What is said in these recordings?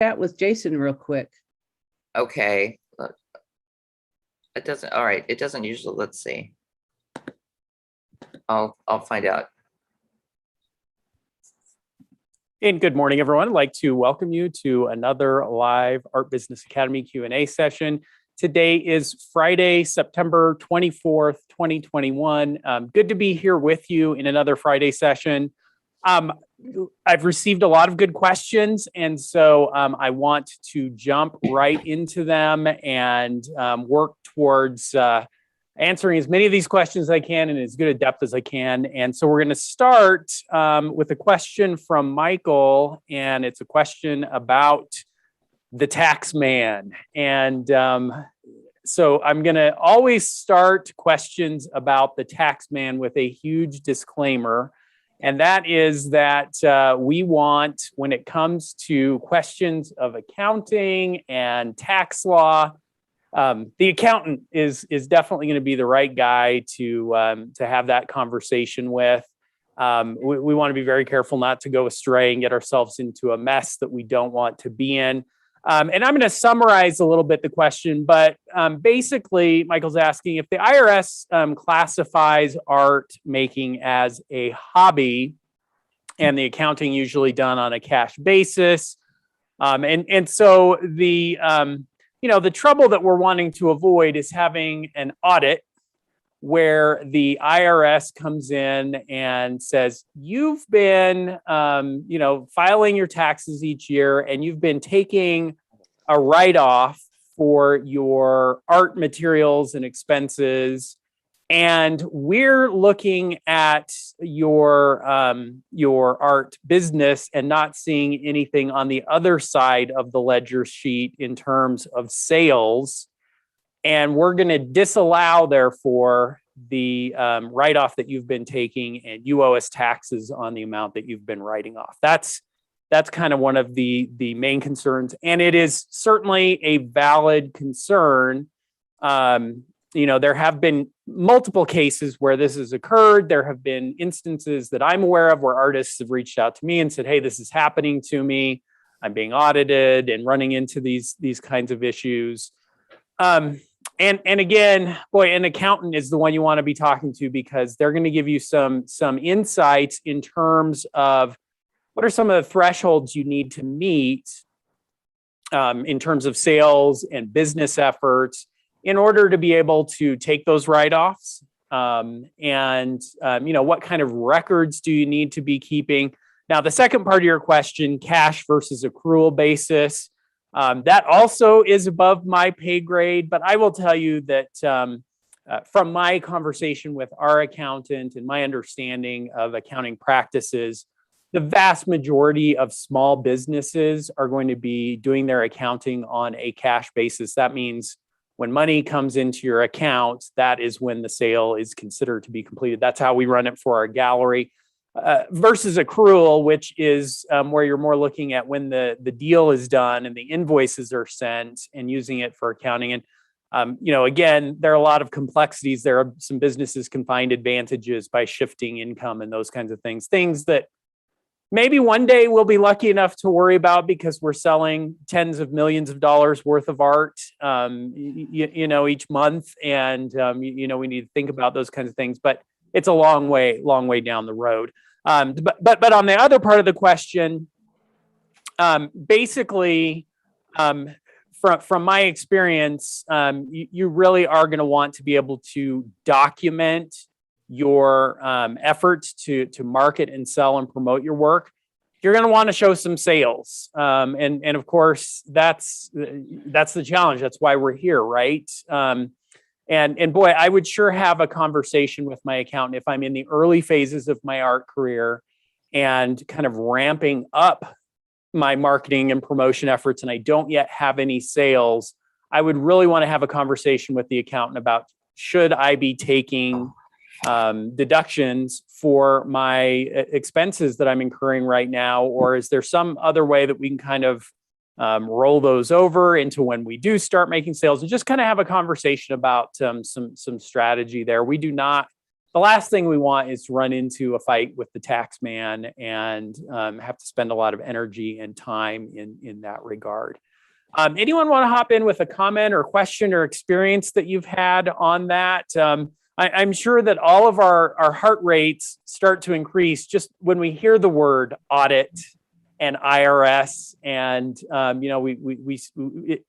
chat with Jason real quick. Okay. It doesn't, all right, it doesn't usually, let's see. I'll find out. And good morning, everyone. I'd like to welcome you to another live Art Business Academy Q&A session. Today is Friday, September 24th, 2021. Good to be here with you in another Friday session. I've received a lot of good questions, and so I want to jump right into them and work towards answering as many of these questions as I can in as good a depth as I can. And so we're going to start with a question from Michael, and it's a question about the tax man. And so I'm going to always start questions about the tax man with a huge disclaimer. And that is that we want, when it comes to questions of accounting and tax law, the accountant is definitely going to be the right guy to have that conversation with. We want to be very careful not to go astray and get ourselves into a mess that we don't want to be in. And I'm going to summarize a little bit the question, but basically, Michael's asking if the IRS classifies art making as a hobby and the accounting usually done on a cash basis. And so the trouble that we're wanting to avoid is having an audit where the IRS comes in and says, you've been, filing your taxes each year and you've been taking a write-off for your art materials and expenses. And we're looking at your art business and not seeing anything on the other side of the ledger sheet in terms of sales. And we're going to disallow, therefore, the write-off that you've been taking, and you owe us taxes on the amount that you've been writing off. That's kind of one of the main concerns, and it is certainly a valid concern. There have been multiple cases where this has occurred. There have been instances that I'm aware of where artists have reached out to me and said, hey, this is happening to me. I'm being audited and running into these kinds of issues. And again, boy, an accountant is the one you want to be talking to because they're going to give you some insights in terms of what are some of the thresholds you need to meet in terms of sales and business efforts in order to be able to take those write-offs. What kind of records do you need to be keeping? Now, the second part of your question, cash versus accrual basis, that also is above my pay grade, but I will tell you that from my conversation with our accountant and my understanding of accounting practices, the vast majority of small businesses are going to be doing their accounting on a cash basis. That means when money comes into your account, that is when the sale is considered to be completed. That's how we run it for our gallery. Versus accrual, which is where you're more looking at when the deal is done and the invoices are sent and using it for accounting. And, again, there are a lot of complexities. There are some businesses can find advantages by shifting income and those kinds of things that maybe one day we'll be lucky enough to worry about because we're selling tens of millions of dollars worth of art, each month. And, we need to think about those kinds of things, but it's a long way down the road. But on the other part of the question, basically, from my experience, you really are going to want to be able to document your efforts to market and sell and promote your work. You're going to want to show some sales, and of course that's the challenge. That's why we're here, right? And boy, I would sure have a conversation with my accountant if I'm in the early phases of my art career and kind of ramping up my marketing and promotion efforts, and I don't yet have any sales. I would really want to have a conversation with the accountant about should I be taking deductions for my expenses that I'm incurring right now, or is there some other way that we can kind of roll those over into when we do start making sales, and just kind of have a conversation about some strategy there. We do not the last thing we want is to run into a fight with the tax man and have to spend a lot of energy and time in that regard. Anyone want to hop in with a comment or question or experience that you've had on that? I'm sure that all of our heart rates start to increase just when we hear the word audit and IRS, and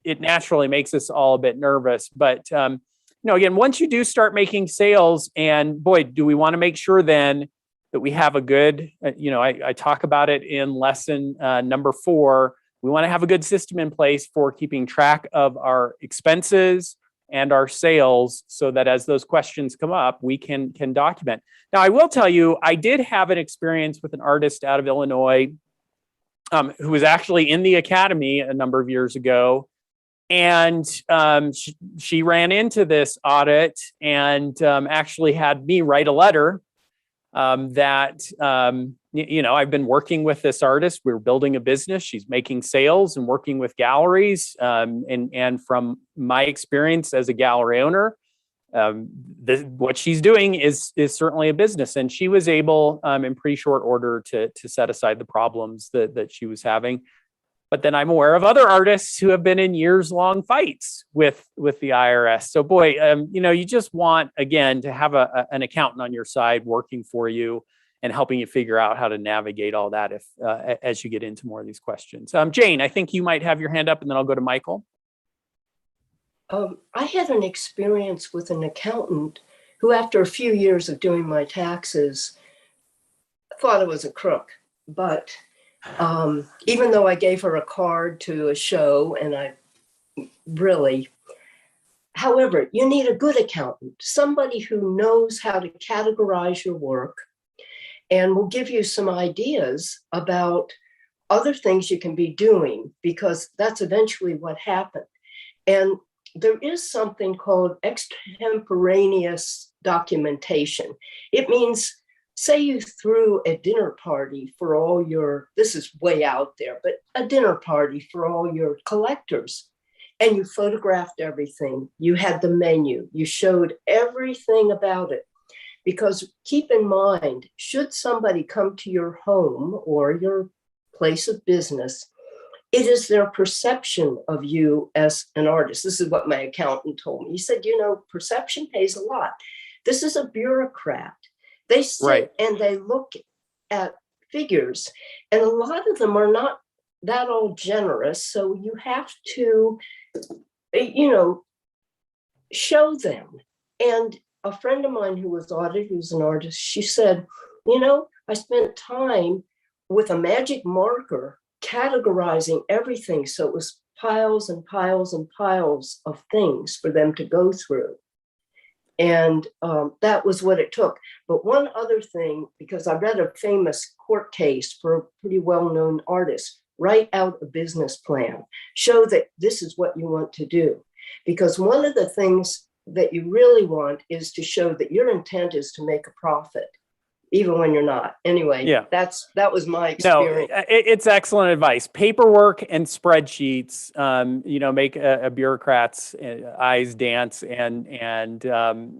it naturally makes us all a bit nervous. But again, once you do start making sales, and boy, do we want to make sure then that we have a good, I talk about it in lesson number 4. We want to have a good system in place for keeping track of our expenses and our sales so that as those questions come up, we can document. Now, I will tell you, I did have an experience with an artist out of Illinois who was actually in the academy a number of years ago. And she ran into this audit and actually had me write a letter that I've been working with this artist. We're building a business. She's making sales and working with galleries. And from my experience as a gallery owner, what she's doing is certainly a business. And she was able in pretty short order to set aside the problems that she was having. But then I'm aware of other artists who have been in years-long fights with the IRS. So boy, you just want, again, to have an accountant on your side working for you and helping you figure out how to navigate all that as you get into more of these questions. Jane, I think you might have your hand up, and then I'll go to Michael. I had an experience with an accountant who, after a few years of doing my taxes, thought I was a crook. But even though I gave her a card to a show, and however, you need a good accountant, somebody who knows how to categorize your work and will give you some ideas about other things you can be doing, because that's eventually what happened. And there is something called extemporaneous documentation. It means, say you threw a dinner party for all your, this is way out there, but a dinner party for all your collectors, and you photographed everything. You had the menu, you showed everything about it. Because keep in mind, should somebody come to your home or your place of business, it is their perception of you as an artist. This is what my accountant told me. He said, perception pays a lot. This is a bureaucrat. They sit and they look at figures, and a lot of them are not that all generous. So you have to, show them. And a friend of mine who was audited, who's an artist, she said, I spent time with a magic marker categorizing everything. So it was piles and piles and piles of things for them to go through. And that was what it took. But one other thing, because I read a famous court case for a pretty well-known artist, write out a business plan, show that this is what you want to do. Because one of the things that you really want is to show that your intent is to make a profit, even when you're not. Anyway, that was my experience. No, it's excellent advice. Paperwork and spreadsheets, make a bureaucrat's eyes dance. And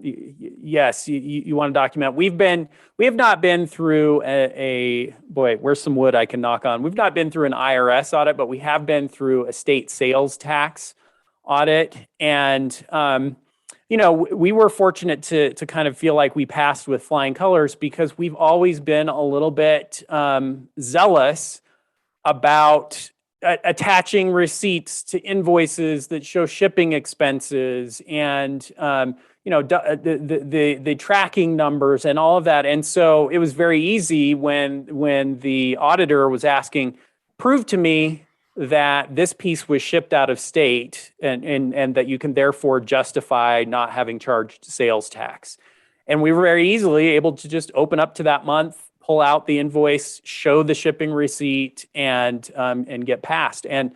yes, you want to document. We have not been through boy, where's some wood I can knock on? We've not been through an IRS audit, but we have been through a state sales tax audit. And we were fortunate to kind of feel like we passed with flying colors, because we've always been a little bit zealous about attaching receipts to invoices that show shipping expenses and the tracking numbers and all of that. And so it was very easy when the auditor was asking, prove to me that this piece was shipped out of state and that you can therefore justify not having charged sales tax. And we were very easily able to just open up to that month, pull out the invoice, show the shipping receipt, and get past. And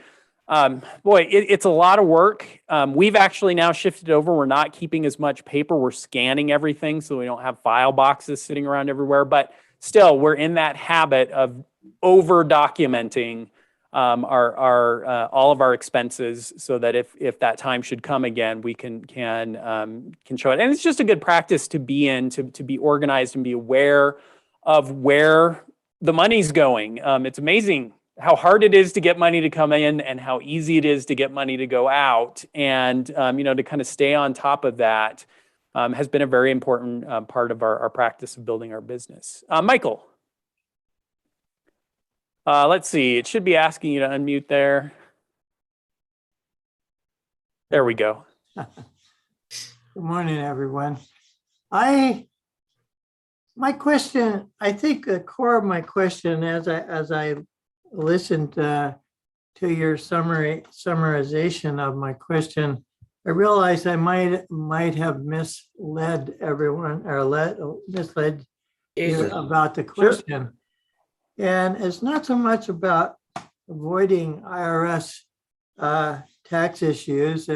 boy, it's a lot of work. We've actually now shifted over. We're not keeping as much paper. We're scanning everything so we don't have file boxes sitting around everywhere. But still, we're in that habit of over documenting all of our expenses, so that if that time should come again, we can show it. And it's just a good practice to be in, to be organized and be aware of where the money's going. It's amazing how hard it is to get money to come in and how easy it is to get money to go out. And to kind of stay on top of that has been a very important part of our practice of building our business. Michael. Let's see, it should be asking you to unmute there. There we go. Good morning, everyone. My question, I think the core of my question, as I listened to your summarization of my question, I realized I might have misled everyone, or misled you about the question. Sure. And it's not so much about avoiding IRS tax issues,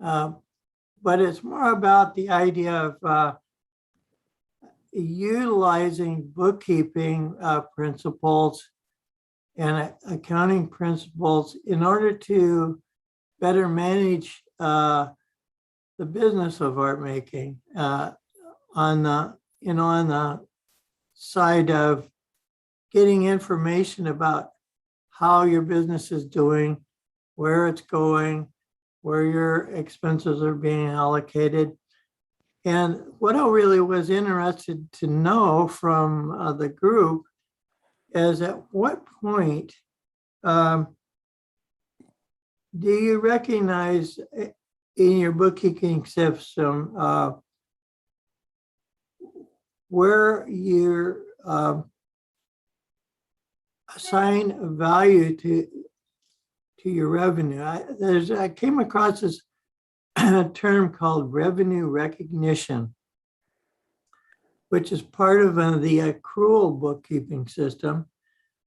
but it's more about the idea of utilizing bookkeeping principles and accounting principles in order to better manage the business of art making on the side of getting information about how your business is doing, where it's going, where your expenses are being allocated. And what I really was interested to know from the group is, at what point do you recognize in your bookkeeping system where you're assign value to your revenue? I came across this term called revenue recognition, which is part of the accrual bookkeeping system,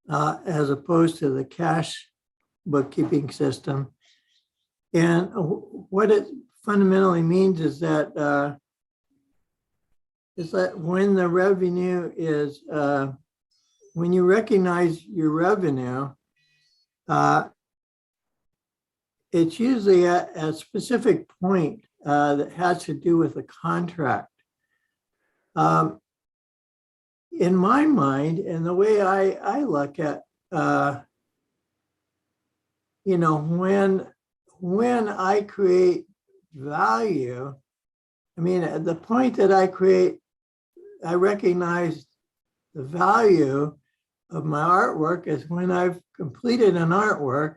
as opposed to the cash bookkeeping system. And what it fundamentally means is that when the revenue is when you recognize your revenue, it's usually at a specific point that has to do with a contract. In my mind, and the way I look at, when I create value, I mean, at the point that I recognize the value of my artwork is when I've completed an artwork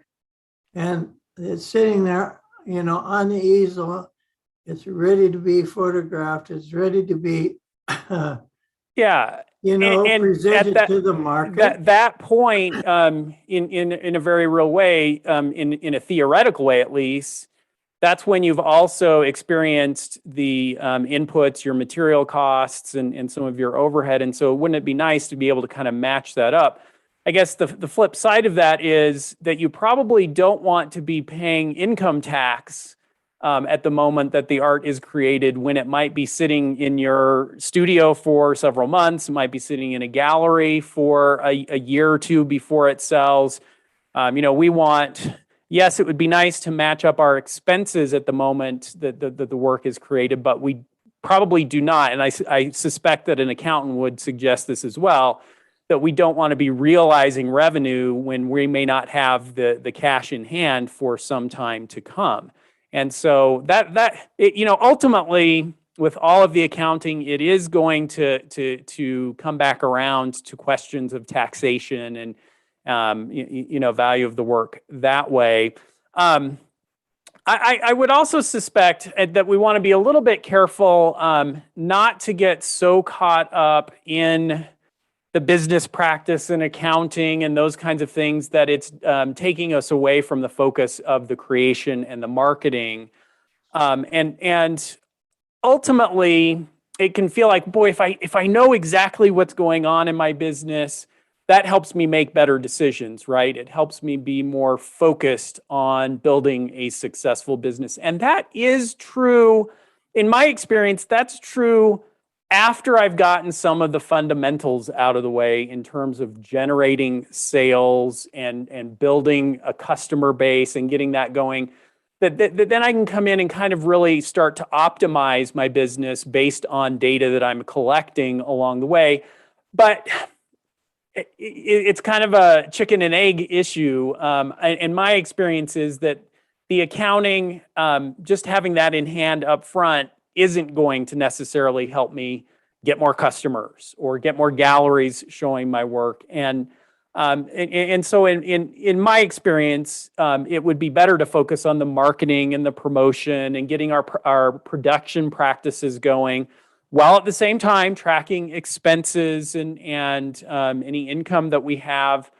and it's sitting there, on the easel. It's ready to be photographed. It's ready to be, presented to the market. That point, in a very real way, in a theoretical way at least, that's when you've also experienced the inputs, your material costs, and some of your overhead. And so wouldn't it be nice to be able to kind of match that up? I guess the flip side of that is that you probably don't want to be paying income tax at the moment that the art is created, when it might be sitting in your studio for several months. It might be sitting in a gallery for a year or two before it sells. Yes, it would be nice to match up our expenses at the moment that the work is created, but we probably do not. And I suspect that an accountant would suggest this as well, that we don't want to be realizing revenue when we may not have the cash in hand for some time to come. And so ultimately, with all of the accounting, it is going to come back around to questions of taxation and value of the work that way. I would also suspect that we want to be a little bit careful not to get so caught up in the business practice and accounting and those kinds of things that it's taking us away from the focus of the creation and the marketing. And ultimately, it can feel like, boy, if I know exactly what's going on in my business, that helps me make better decisions, right? It helps me be more focused on building a successful business. And that is true, in my experience, that's true after I've gotten some of the fundamentals out of the way in terms of generating sales and building a customer base and getting that going, then I can come in and kind of really start to optimize my business based on data that I'm collecting along the way. But it's kind of a chicken and egg issue. And my experience is that the accounting, just having that in hand up front isn't going to necessarily help me get more customers or get more galleries showing my work. And so in my experience, it would be better to focus on the marketing and the promotion and getting our production practices going, while at the same time tracking expenses and any income that we have,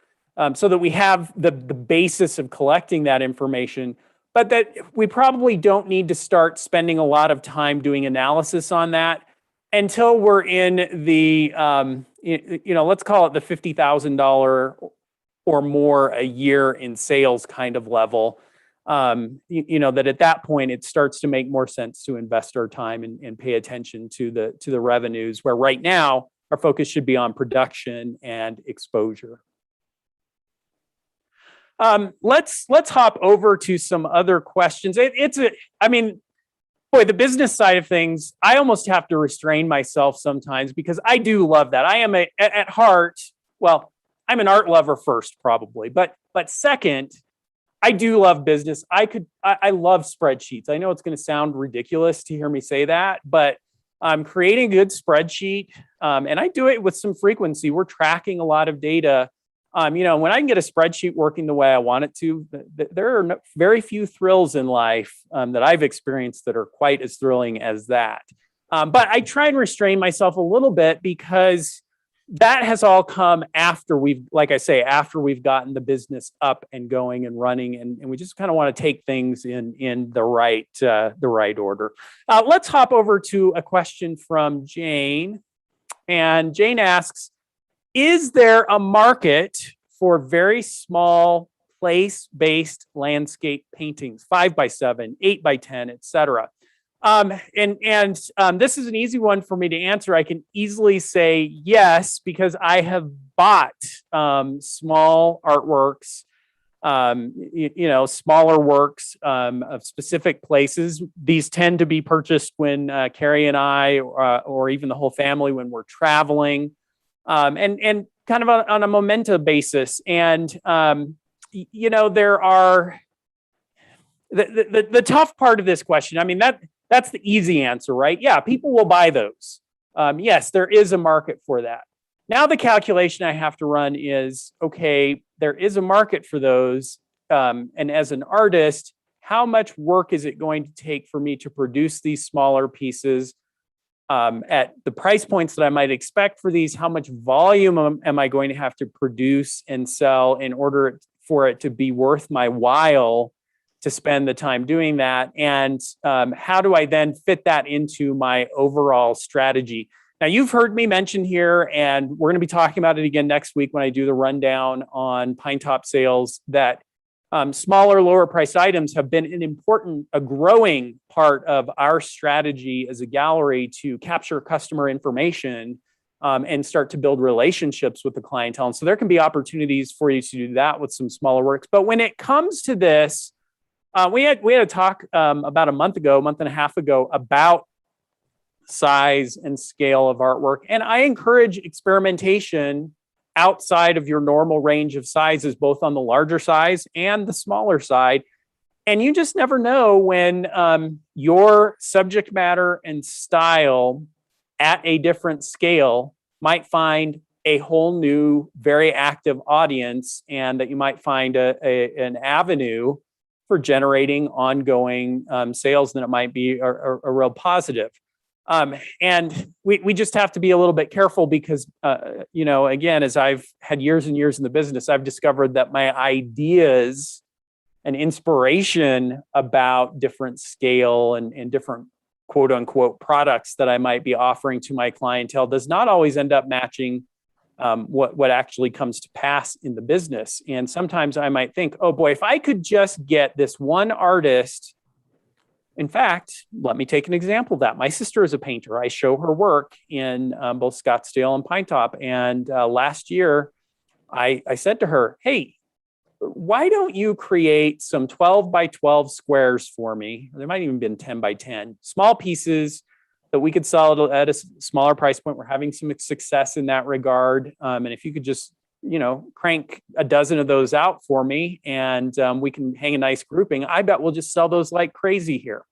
so that we have the basis of collecting that information. But that we probably don't need to start spending a lot of time doing analysis on that until we're in the, let's call it the $50,000 or more a year in sales kind of level. That at that point it starts to make more sense to invest our time and pay attention to the revenues, where right now our focus should be on production and exposure. Let's hop over to some other questions. The business side of things, I almost have to restrain myself sometimes because I do love that. I am at heart, well, I'm an art lover first, probably, but second, I do love business. I love spreadsheets. I know it's going to sound ridiculous to hear me say that, but I'm creating a good spreadsheet, and I do it with some frequency. We're tracking a lot of data. When I can get a spreadsheet working the way I want it to, there are very few thrills in life that I've experienced that are quite as thrilling as that. But I try and restrain myself a little bit because that has all come after we've gotten the business up and going and running, and we just kind of want to take things in the right order. Let's hop over to a question from Jane, and Jane asks, is there a market for very small place-based landscape paintings, 5x7, 8x10, etc.? This is an easy one for me to answer. I can easily say yes, because I have bought small artworks, smaller works of specific places. These tend to be purchased when Carrie and I, or even the whole family, when we're traveling. And kind of on a memento basis. And, there are the tough part of this question. That's the easy answer, right? Yeah, people will buy those. Yes, there is a market for that. Now the calculation I have to run is, okay, there is a market for those. And as an artist, how much work is it going to take for me to produce these smaller pieces? At the price points that I might expect for these, how much volume am I going to have to produce and sell in order for it to be worth my while to spend the time doing that? And how do I then fit that into my overall strategy? Now, you've heard me mention here, and we're going to be talking about it again next week when I do the rundown on Pine Top sales, that smaller, lower priced items have been a growing part of our strategy as a gallery to capture customer information and start to build relationships with the clientele. And so there can be opportunities for you to do that with some smaller works. But when it comes to this, we had a talk about a month and a half ago about size and scale of artwork. And I encourage experimentation outside of your normal range of sizes, both on the larger size and the smaller side. And you just never know when your subject matter and style at a different scale might find a whole new, very active audience, and that you might find an avenue for generating ongoing sales, then it might be a real positive. And we just have to be a little bit careful because, again, as I've had years and years in the business, I've discovered that my ideas and inspiration about different scale and different quote unquote products that I might be offering to my clientele does not always end up matching what actually comes to pass in the business. And sometimes I might think, oh boy, if I could just get this one artist In fact, let me take an example of that. My sister is a painter. I show her work in both Scottsdale and Pine Top. And last year, I said to her, hey, why don't you create some 12 by 12 squares for me? There might even been 10 by 10, small pieces that we could sell at a smaller price point. We're having some success in that regard. And if you could just, crank a dozen of those out for me and we can hang a nice grouping, I bet we'll just sell those like crazy here.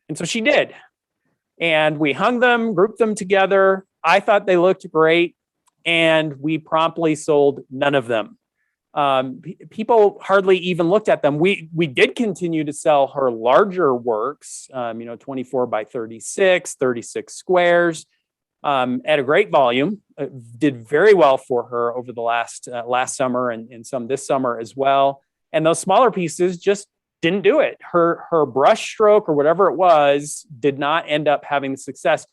And so she did. And we hung them, grouped them together. I thought they looked great. And we promptly sold none of them. People hardly even looked at them. We did continue to sell her larger works, 24 by 36, 36 squares, at a great volume. Did very well for her over the last summer and some this summer as well. And those smaller pieces just didn't do it. Her brush stroke or whatever it was did not end up having the success.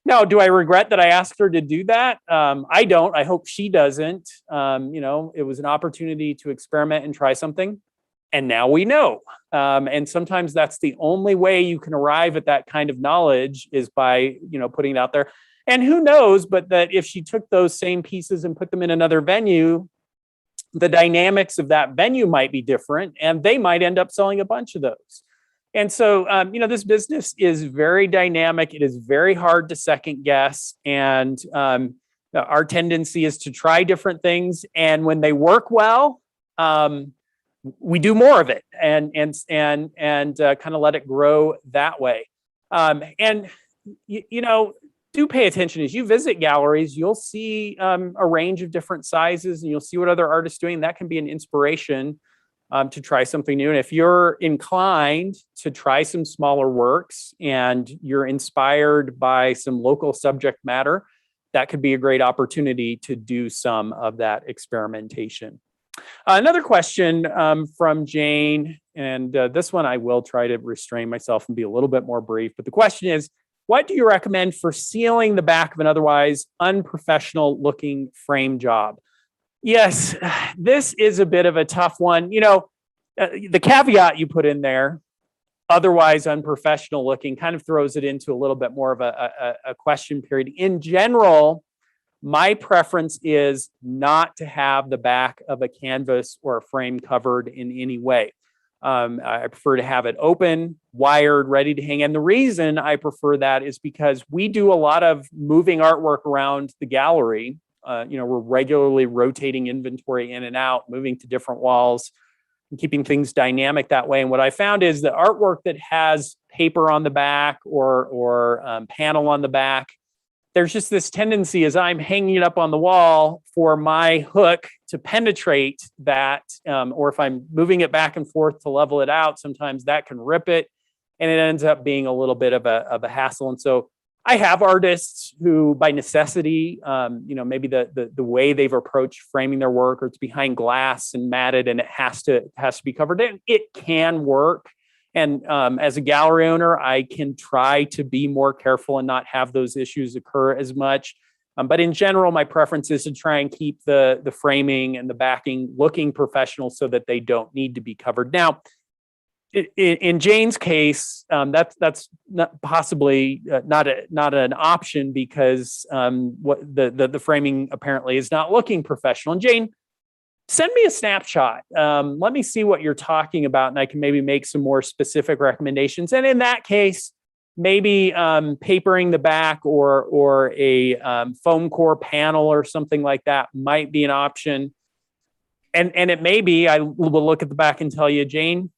Now, do I regret that I asked her to do that? I don't. I hope she doesn't. It was an opportunity to experiment and try something. And now we know. And sometimes that's the only way you can arrive at that kind of knowledge is by, putting it out there. And who knows, but that if she took those same pieces and put them in another venue, the dynamics of that venue might be different and they might end up selling a bunch of those. And so, this business is very dynamic. It is very hard to second guess. And our tendency is to try different things. And when they work well, we do more of it and kind of let it grow that way. Do pay attention as you visit galleries. You'll see a range of different sizes and you'll see what other artists are doing. That can be an inspiration to try something new. And if you're inclined to try some smaller works and you're inspired by some local subject matter, that could be a great opportunity to do some of that experimentation. Another question from Jane, and this one I will try to restrain myself and be a little bit more brief. But the question is, what do you recommend for sealing the back of an otherwise unprofessional looking frame job? Yes, this is a bit of a tough one. The caveat you put in there, otherwise unprofessional looking, kind of throws it into a little bit more of a question period. In general, my preference is not to have the back of a canvas or a frame covered in any way. I prefer to have it open, wired, ready to hang. And the reason I prefer that is because we do a lot of moving artwork around the gallery. We're regularly rotating inventory in and out, moving to different walls, and keeping things dynamic that way. And what I found is the artwork that has paper on the back or panel on the back, there's just this tendency as I'm hanging it up on the wall for my hook to penetrate that, or if I'm moving it back and forth to level it out, sometimes that can rip it and it ends up being a little bit of a hassle. And so I have artists who by necessity, maybe the way they've approached framing their work, or it's behind glass and matted and it has to be covered in. It can work. And as a gallery owner, I can try to be more careful and not have those issues occur as much. But in general, my preference is to try and keep the framing and the backing looking professional so that they don't need to be covered. Now, in Jane's case, that's not possibly not an option because what the framing apparently is not looking professional. And Jane, send me a snapshot. Let me see what you're talking about, and I can maybe make some more specific recommendations. And in that case, maybe papering the back or a foam core panel or something like that might be an option. And it may be, I will look at the back and tell you, Jane,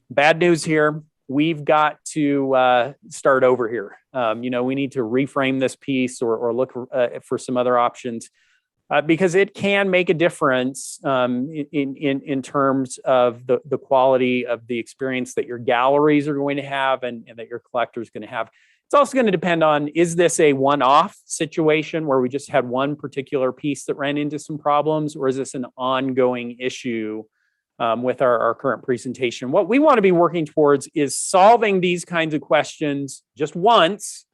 bad news here. We've got to start over here. We need to reframe this piece or look for some other options. Because it can make a difference in terms of the quality of the experience that your galleries are going to have and that your collector is going to have. It's also going to depend on, is this a one-off situation where we just had one particular piece that ran into some problems, or is this an ongoing issue with our current presentation? What we want to be working towards is solving these kinds of questions just once,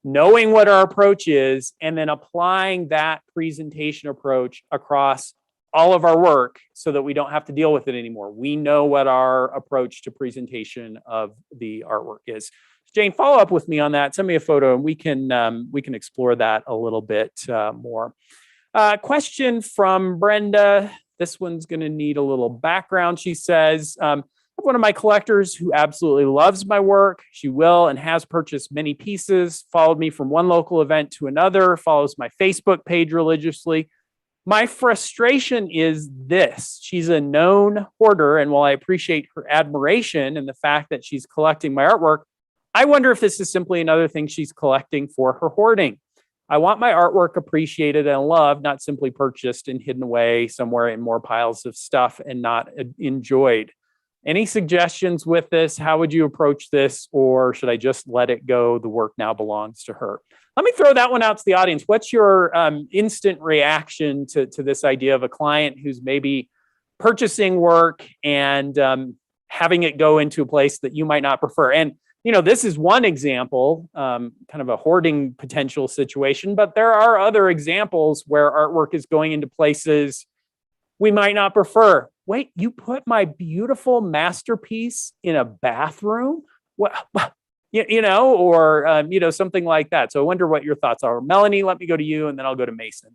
knowing what our approach is, and then applying that presentation approach across all of our work so that we don't have to deal with it anymore. We know what our approach to presentation of the artwork is. Jane, follow up with me on that. Send me a photo and we can explore that a little bit more. Question from Brenda. This one's going to need a little background. She says, I have one of my collectors who absolutely loves my work. She will and has purchased many pieces, followed me from one local event to another, follows my Facebook page religiously. My frustration is this. She's a known hoarder, and while I appreciate her admiration and the fact that she's collecting my artwork, I wonder if this is simply another thing she's collecting for her hoarding. I want my artwork appreciated and loved, not simply purchased and hidden away somewhere in more piles of stuff and not enjoyed. Any suggestions with this? How would you approach this? Or should I just let it go? The work now belongs to her. Let me throw that one out to the audience. What's your instant reaction to this idea of a client who's maybe purchasing work and having it go into a place that you might not prefer? And this is one example, kind of a hoarding potential situation, but there are other examples where artwork is going into places we might not prefer. Wait, you put my beautiful masterpiece in a bathroom? What, or something like that. So I wonder what your thoughts are. Melanie, let me go to you and then I'll go to Mason.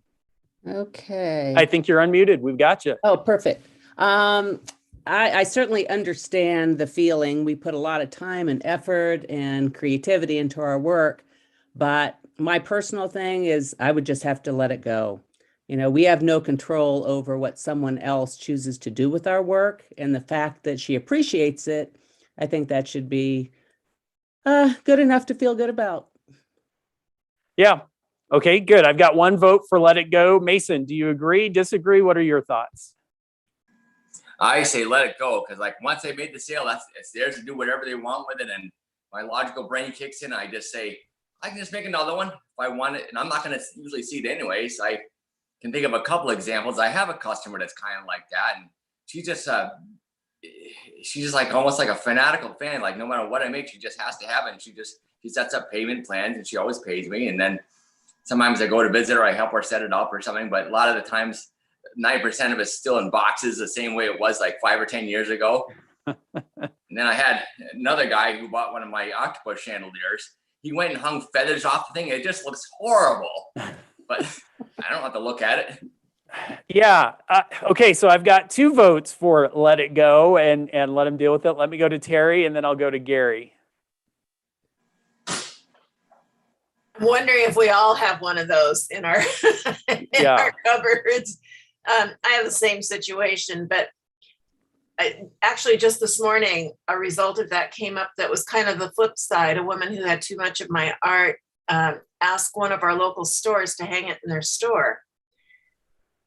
Okay. I think you're unmuted. We've got you. Oh, perfect. I certainly understand the feeling. We put a lot of time and effort and creativity into our work, but my personal thing is I would just have to let it go. We have no control over what someone else chooses to do with our work, and the fact that she appreciates it, I think that should be good enough to feel good about. Yeah. Okay, good. I've got one vote for let it go. Mason, do you agree, disagree? What are your thoughts? I say let it go, because once they made the sale, it's theirs to do whatever they want with it. And my logical brain kicks in. I just say, I can just make another one if I want it. And I'm not going to usually see it anyways. I can think of a couple examples. I have a customer that's kind of like that. And she's just like almost like a fanatical fan. Like no matter what I make, she just has to have it. And she sets up payment plans and she always pays me. And then sometimes I go to visit her, I help her set it up or something. But a lot of the times, 9% of it's still in boxes the same way it was like 5 or 10 years ago. And then I had another guy who bought one of my octopus chandeliers. He went and hung feathers off the thing. It just looks horrible, but I don't have to look at it. Yeah. Okay. So I've got 2 votes for let it go and let him deal with it. Let me go to Terry and then I'll go to Gary. I'm wondering if we all have one of those in our, our cupboards. I have the same situation, but actually just this morning, a result of that came up that was kind of the flip side. A woman who had too much of my art asked one of our local stores to hang it in their store.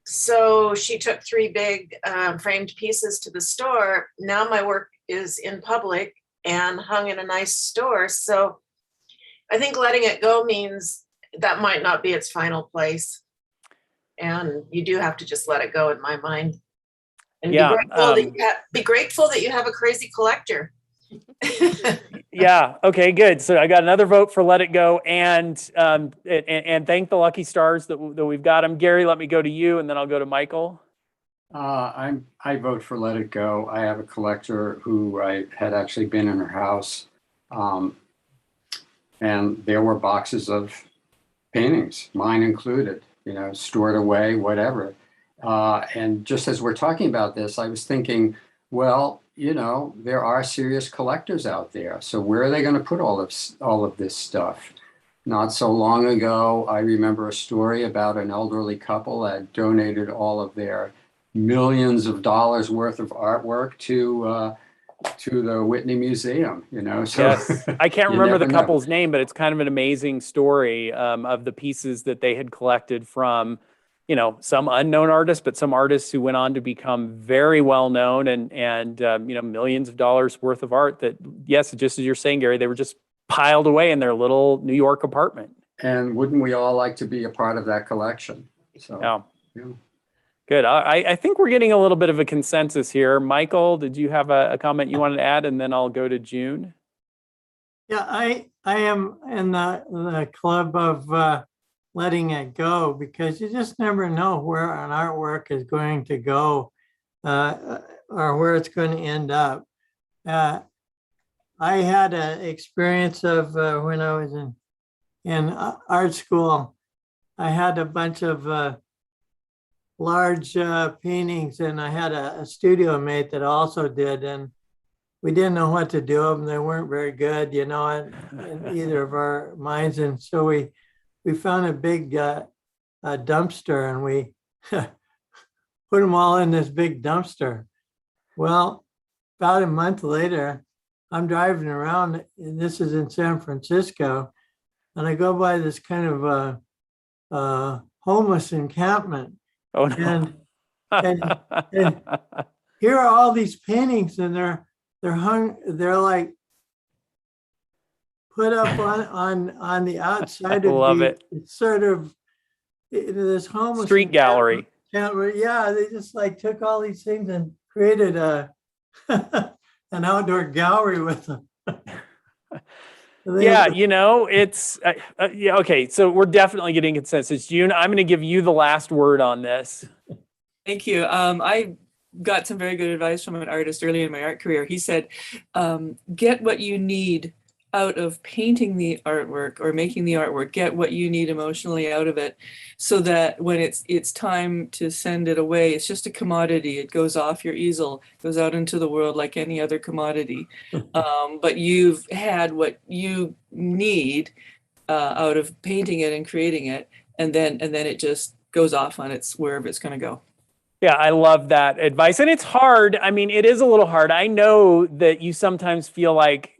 So she took 3 big framed pieces to the store. Now my work is in public and hung in a nice store. So I think letting it go means that might not be its final place. And you do have to just let it go in my mind. And be grateful that you have a crazy collector. Yeah. Okay, good. So I got another vote for let it go and thank the lucky stars that we've got them. Gary, let me go to you and then I'll go to Michael. I vote for let it go. I have a collector who I had actually been in her house, and there were boxes of paintings, mine included, stored away, whatever. And just as we're talking about this, I was thinking, well, there are serious collectors out there. So where are they going to put all of this stuff? Not so long ago, I remember a story about an elderly couple that donated all of their millions of dollars worth of artwork to the Whitney Museum, So yes. I can't remember the couple's name, but it's kind of an amazing story of the pieces that they had collected from, some unknown artists, but some artists who went on to become very well known and millions of dollars worth of art that, yes, just as you're saying, Gary, they were just piled away in their little New York apartment. And wouldn't we all like to be a part of that collection? So, yeah. Good. I think we're getting a little bit of a consensus here. Michael, did you have a comment you wanted to add? And then I'll go to June. Yeah, I am in the club of letting it go, because you just never know where an artwork is going to go, or where it's going to end up. I had an experience of when I was in art school. I had a bunch of large paintings, and I had a studio mate that also did, and we didn't know what to do with them. They weren't very good, in either of our minds, and so we found a big dumpster, and we put them all in this big dumpster. Well, about a month later, I'm driving around, and this is in San Francisco, and I go by this kind of homeless encampment. Oh, no. And here are all these paintings, and they're like put up on the outside of Love it. sort of this homeless Street gallery. Yeah, they just like took all these things and created an outdoor gallery with them. Yeah, it's yeah. Okay, so we're definitely getting consensus. June, I'm going to give you the last word on this. Thank you. I got some very good advice from an artist early in my art career. He said, get what you need out of painting the artwork or making the artwork, get what you need emotionally out of it, so that when it's time to send it away, it's just a commodity. It goes off your easel, goes out into the world like any other commodity. But you've had what you need out of painting it and creating it, and then it just goes off on its wherever it's going to go. Yeah, I love that advice. And it's hard. I mean, it is a little hard. I know that you sometimes feel like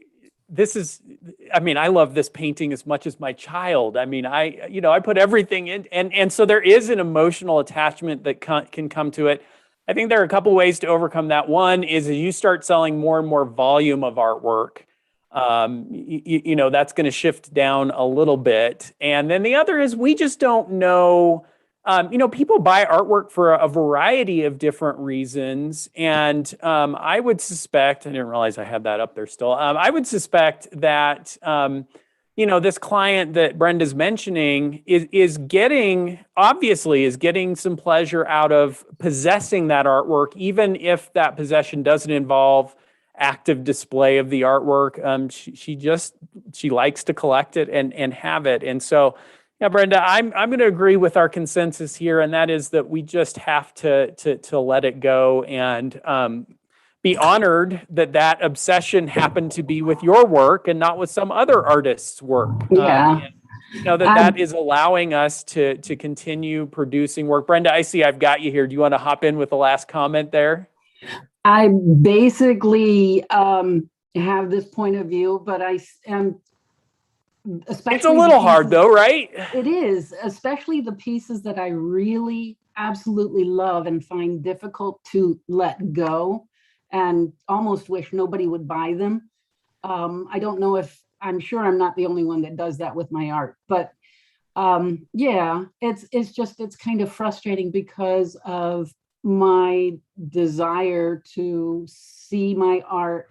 I love this painting as much as my child. I mean, I put everything in, and so there is an emotional attachment that can come to it. I think there are a couple ways to overcome that. One is as you start selling more and more volume of artwork, that's going to shift down a little bit. And then the other is we just don't know. People buy artwork for a variety of different reasons. And I would suspect, I didn't realize I had that up there still. I would suspect that, this client that Brenda's mentioning is getting some pleasure out of possessing that artwork, even if that possession doesn't involve active display of the artwork. She likes to collect it and have it. And so, yeah, Brenda, I'm going to agree with our consensus here, and that is that we just have to let it go and be honored that obsession happened to be with your work and not with some other artist's work. Yeah. That is allowing us to continue producing work. Brenda, I see I've got you here. Do you want to hop in with the last comment there? I basically have this point of view, but I am. It's a little hard though, right? It is, especially the pieces that I really absolutely love and find difficult to let go and almost wish nobody would buy them. I don't know I'm sure I'm not the only one that does that with my art, but it's kind of frustrating because of my desire to see my art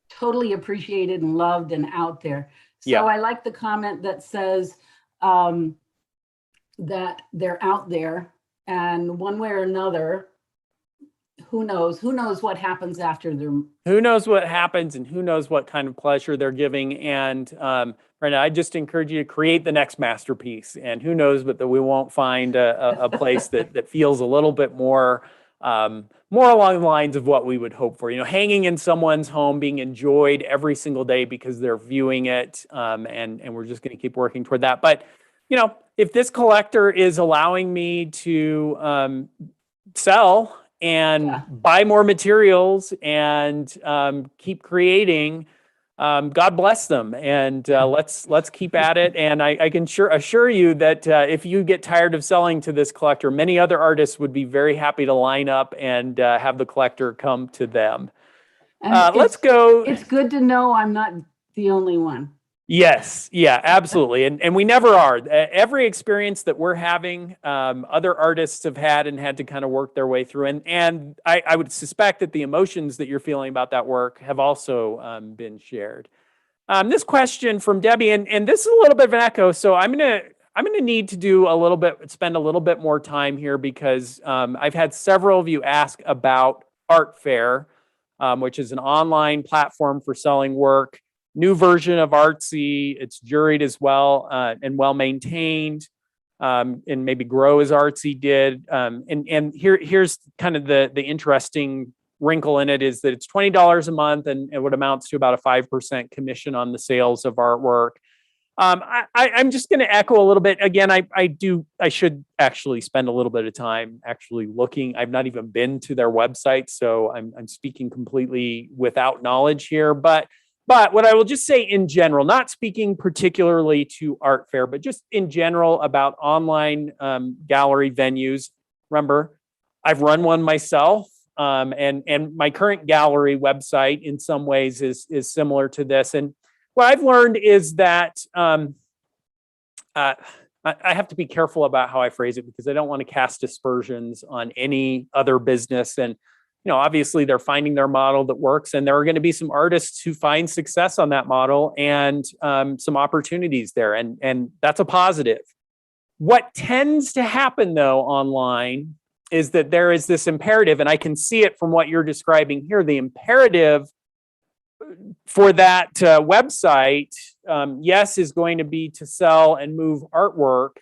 totally appreciated and loved and out there. So yeah. I like the comment that says that they're out there, and one way or another, who knows what happens after them. Who knows what happens, and who knows what kind of pleasure they're giving. And Brenda, I just encourage you to create the next masterpiece, and who knows, but that we won't find a place that feels a little bit more along the lines of what we would hope for, hanging in someone's home, being enjoyed every single day because they're viewing it. And we're just going to keep working toward that. But, if this collector is allowing me to sell and buy more materials and keep creating, God bless them. And let's keep at it. And I can assure you that if you get tired of selling to this collector, many other artists would be very happy to line up and have the collector come to them. Let's go. It's good to know I'm not the only one. Yes. Yeah, absolutely. And we never are. Every experience that we're having, other artists have had and had to kind of work their way through. And I would suspect that the emotions that you're feeling about that work have also been shared. This question from Debbie, and this is a little bit of an echo, so I'm going I'm going to need to spend a little bit more time here because I've had several of you ask about Art Fair, which is an online platform for selling work. New version of Artsy. It's juried as well and well maintained, and maybe grow as Artsy did. And here's kind of the interesting wrinkle in it is that it's $20 a month and what amounts to about a 5% commission on the sales of artwork. I'm just going to echo a little bit. Again, I should actually spend a little bit of time actually looking. I've not even been to their website, so I'm speaking completely without knowledge here. But what I will just say in general, not speaking particularly to Art Fair, but just in general about online gallery venues. Remember, I've run one myself, and my current gallery website in some ways is similar to this. And what I've learned is that I have to be careful about how I phrase it because I don't want to cast aspersions on any other business. And, obviously they're finding their model that works, and there are going to be some artists who find success on that model and some opportunities there. And that's a positive. What tends to happen, though, online is that there is this imperative, and I can see it from what you're describing here. The imperative for that website, yes, is going to be to sell and move artwork.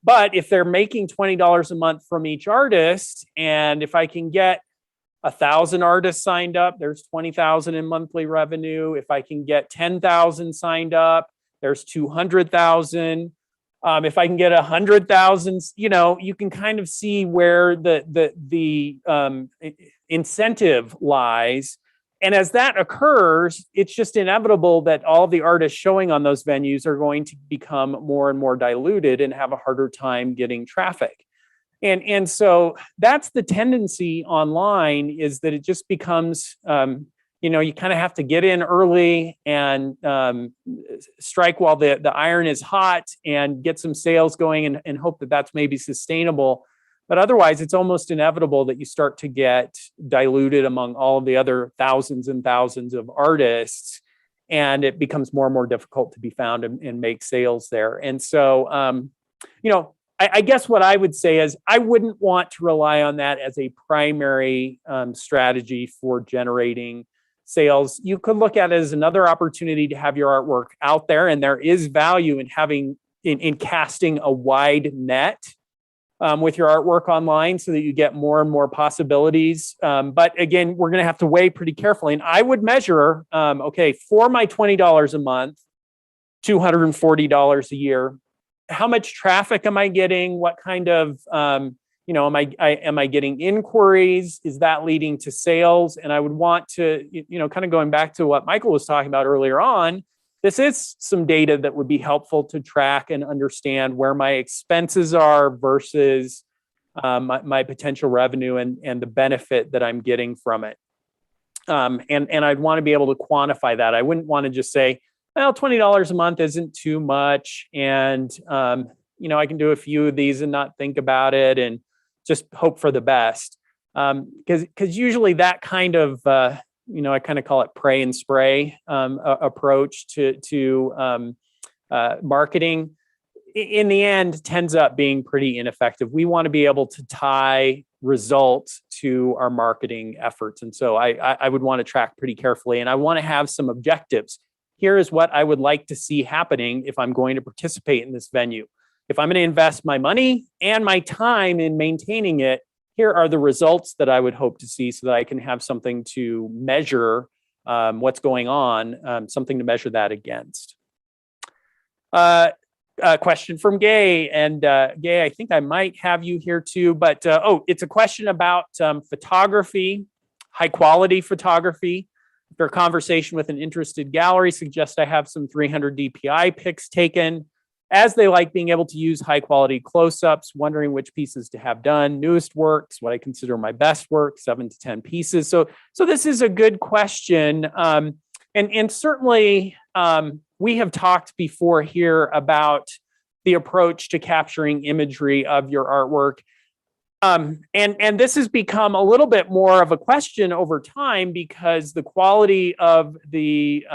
But if they're making $20 a month from each artist, and if I can get 1,000 artists signed up, there's 20,000 in monthly revenue. If I can get 10,000 signed up, there's 200,000. If I can get 100,000, you can kind of see where the incentive lies. And as that occurs, it's just inevitable that all the artists showing on those venues are going to become more and more diluted and have a harder time getting traffic. And so that's the tendency online, is that it just becomes, you kind of have to get in early and strike while the iron is hot and get some sales going and hope that that's maybe sustainable. But otherwise, it's almost inevitable that you start to get diluted among all of the other thousands and thousands of artists, and it becomes more and more difficult to be found and make sales there. And so, I guess what I would say is I wouldn't want to rely on that as a primary strategy for generating sales. You could look at it as another opportunity to have your artwork out there, and there is value in casting a wide net with your artwork online so that you get more and more possibilities. But again, we're going to have to weigh pretty carefully. And I would measure, for my $20 a month, $240 a year, how much traffic am I getting? What kind of, am I getting inquiries? Is that leading to sales? And I would want to, kind of going back to what Michael was talking about earlier on, this is some data that would be helpful to track and understand where my expenses are versus my potential revenue and the benefit that I'm getting from it. And I'd want to be able to quantify that. I wouldn't want to just say, well, $20 a month isn't too much. And, I can do a few of these and not think about it and just hope for the best. Because usually that kind of, I kind of call it pray and spray approach to marketing, in the end, tends up being pretty ineffective. We want to be able to tie results to our marketing efforts. And so I would want to track pretty carefully, and I want to have some objectives. Here is what I would like to see happening if I'm going to participate in this venue. If I'm going to invest my money and my time in maintaining it, here are the results that I would hope to see so that I can have something to measure what's going on, something to measure that against. A question from Gay. And Gay, I think I might have you here too, but it's a question about photography, high quality photography. After a conversation with an interested gallery, suggest I have some 300 DPI pics taken, as they like being able to use high quality close-ups, wondering which pieces to have done. Newest works, what I consider my best work, 7 to 10 pieces. So this is a good question. And certainly we have talked before here about the approach to capturing imagery of your artwork. And this has become a little bit more of a question over time because the quality of the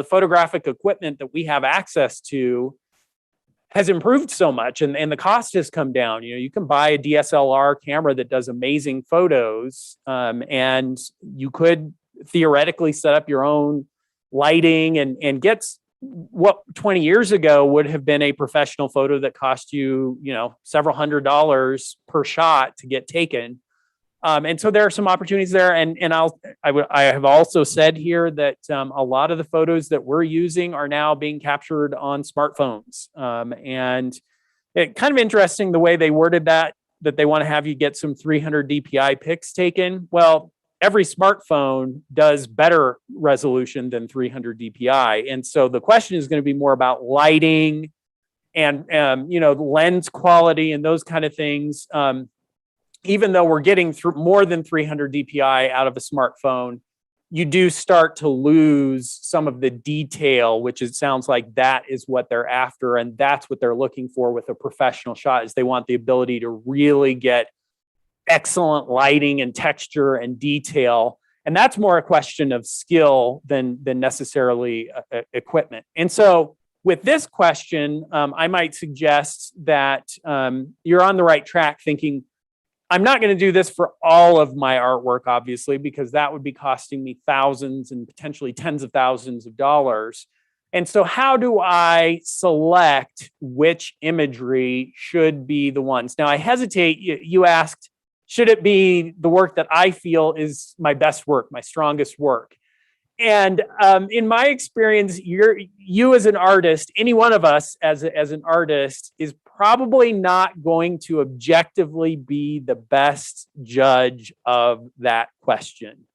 photographic equipment that we have access to has improved so much, and the cost has come down. You know, you can buy a DSLR camera that does amazing photos, and you could theoretically set up your own lighting and get what 20 years ago would have been a professional photo that cost you, you know, several $100s per shot to get taken. And so there are some opportunities there. And I have also said here that a lot of the photos that we're using are now being captured on smartphones. And it kind of interesting the way they worded that they want to have you get some 300 DPI pics taken. Well, every smartphone does better resolution than 300 DPI. And so the question is going to be more about lighting and, you know, lens quality and those kind of things. Even though we're getting through more than 300 DPI out of a smartphone, you do start to lose some of the detail, which it sounds like that is what they're after. And that's what they're looking for with a professional shot, is they want the ability to really get excellent lighting and texture and detail. And that's more a question of skill than necessarily equipment. And so with this question, I might suggest that you're on the right track thinking, I'm not going to do this for all of my artwork, obviously, because that would be costing me thousands and potentially tens of thousands of dollars. And so how do I select which imagery should be the ones? Now, I hesitate. You asked, should it be the work that I feel is my best work, my strongest work? And in my experience, you as an artist, any one of us as an artist is probably not going to objectively be the best judge of that question.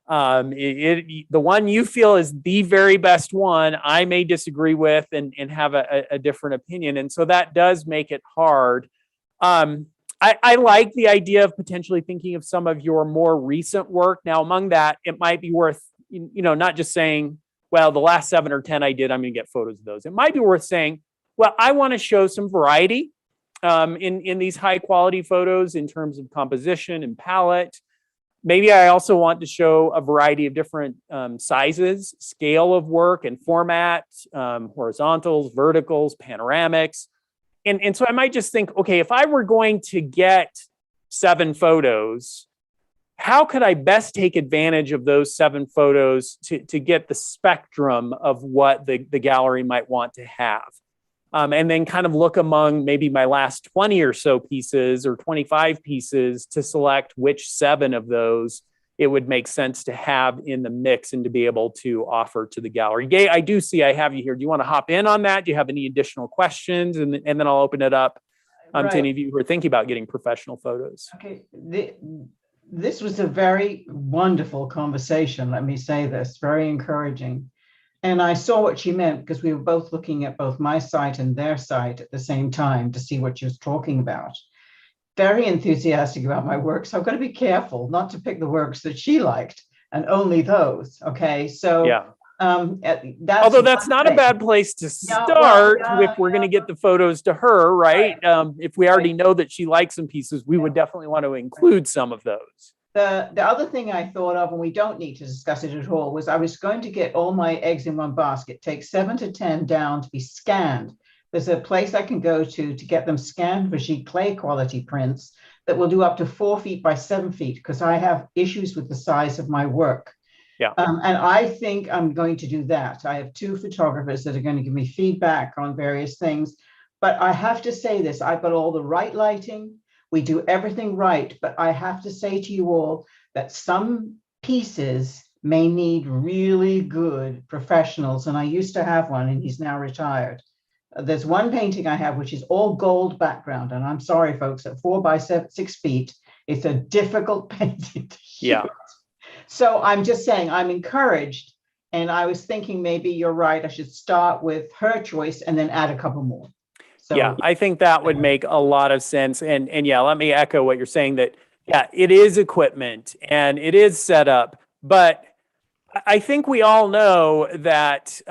The one you feel is the very best one, I may disagree with and have a different opinion. And so that does make it hard. I like the idea of potentially thinking of some of your more recent work. Now, among that, it might be worth, you know, not just saying, well, the last 7 or 10 I did, I'm going to get photos of those. It might be worth saying, well, I want to show some variety in these high quality photos in terms of composition and palette. Maybe I also want to show a variety of different sizes, scale of work and format, horizontals, verticals, panoramics. And so I might just think, okay, if I were going to get 7 photos, how could I best take advantage of those 7 photos to get the spectrum of what the gallery might want to have? And then kind of look among maybe my last 20 or so pieces or 25 pieces to select which 7 of those it would make sense to have in the mix and to be able to offer to the gallery. Gay, I do see I have you here. Do you want to hop in on that? Do you have any additional questions? And then I'll open it up to any of you who are thinking about getting professional photos. Okay. This was a very wonderful conversation. Let me say this, very encouraging. And I saw what she meant because we were both looking at both my site and their site at the same time to see what she was talking about. Very enthusiastic about my work. So I've got to be careful not to pick the works that she liked and only those. Okay. So yeah. Although that's not a bad place to start if we're going to get the photos to her, right? If we already know that she likes some pieces, we would definitely want to include some of those. The other thing I thought of, and we don't need to discuss it at all, was I was going to get all my eggs in one basket, take 7 to 10 down to be scanned. There's a place I can go to get them scanned for sheet clay quality prints that will do up to 4 feet by 7 feet because I have issues with the size of my work. Yeah. And I think I'm going to do that. I have 2 photographers that are going to give me feedback on various things. But I have to say this, I've got all the right lighting. We do everything right. But I have to say to you all that some pieces may need really good professionals. And I used to have one and he's now retired. There's one painting I have, which is all gold background. And I'm sorry, folks, at 4 by 6 feet, it's a difficult painting to shoot. Yeah. So I'm just saying I'm encouraged. And I was thinking maybe you're right. I should start with her choice and then add a couple more. So, yeah, I think that would make a lot of sense. And yeah, let me echo what you're saying that, yeah, it is equipment and it is set up. But I think we all know that